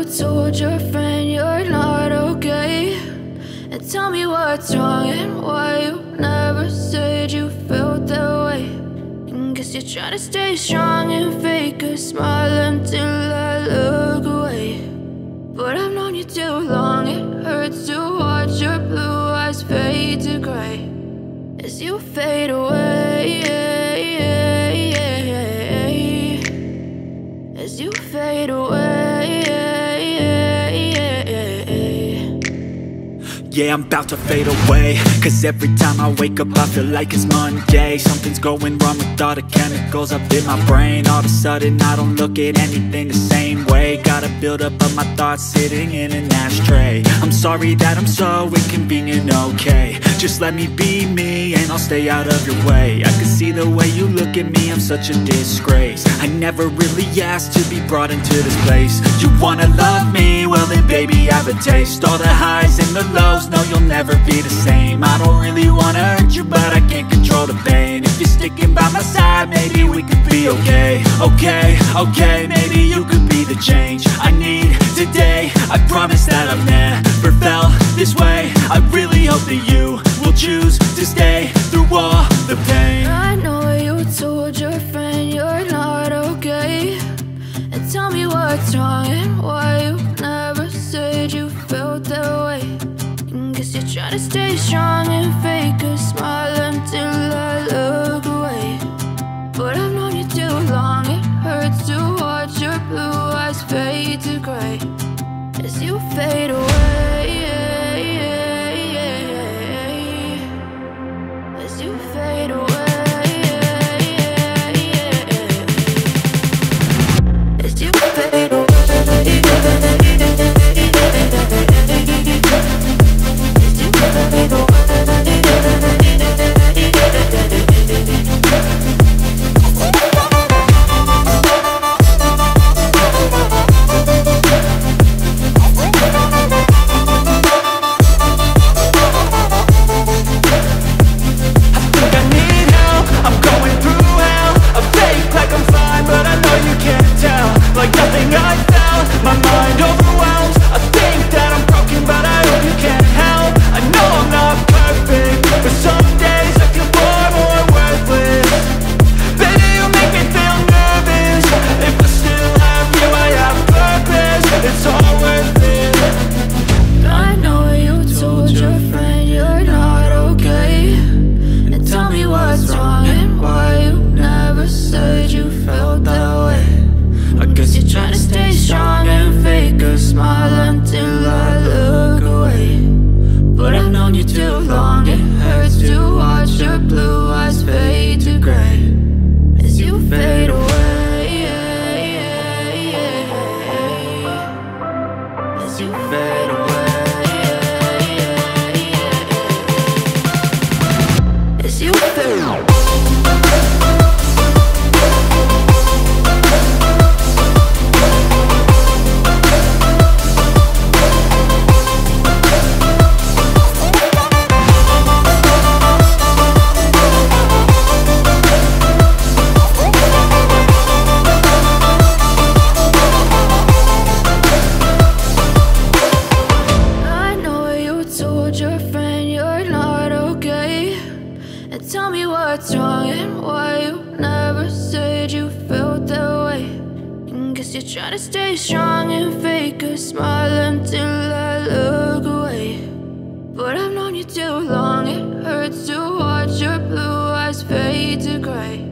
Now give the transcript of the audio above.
told your friend you're not okay, and tell me what's wrong and why you never said you felt that way. And guess you're trying to stay strong and fake a smile until I look away. But I've known you too long, it hurts to watch your blue eyes fade to gray as you fade away, as you fade away. Yeah, I'm about to fade away, cause every time I wake up I feel like it's Monday. Something's going wrong with all the chemicals up in my brain. All of a sudden I don't look at anything the same way. Got a buildup of my thoughts sitting in an ashtray. I'm sorry that I'm so inconvenient, okay. Just let me be me and I'll stay out of your way. I can see the way you look at me, I'm such a disgrace. I never really asked to be brought into this place. You wanna love me? Well then baby, have a taste. All the highs and the lows, no, you'll never be the same. I don't really wanna hurt you, but I can't control the pain. If you're sticking by my side, maybe we could be okay. Okay, maybe you could be the change I need today. I promise that I've never felt this way. I really hope that you will choose to stay through all the pain. I know you told your friend you're not okay, and tell me what's wrong and why you never said you felt that way. Guess you're trying to stay strong and fake a smile until I look away. But I've known you too long, it hurts to watch your blue eyes fade to gray as you fade away, as you fade away, as you fade away. Trying to stay strong and fake a smile until I look away. But I've known you too long, it hurts to watch your blue eyes fade to gray.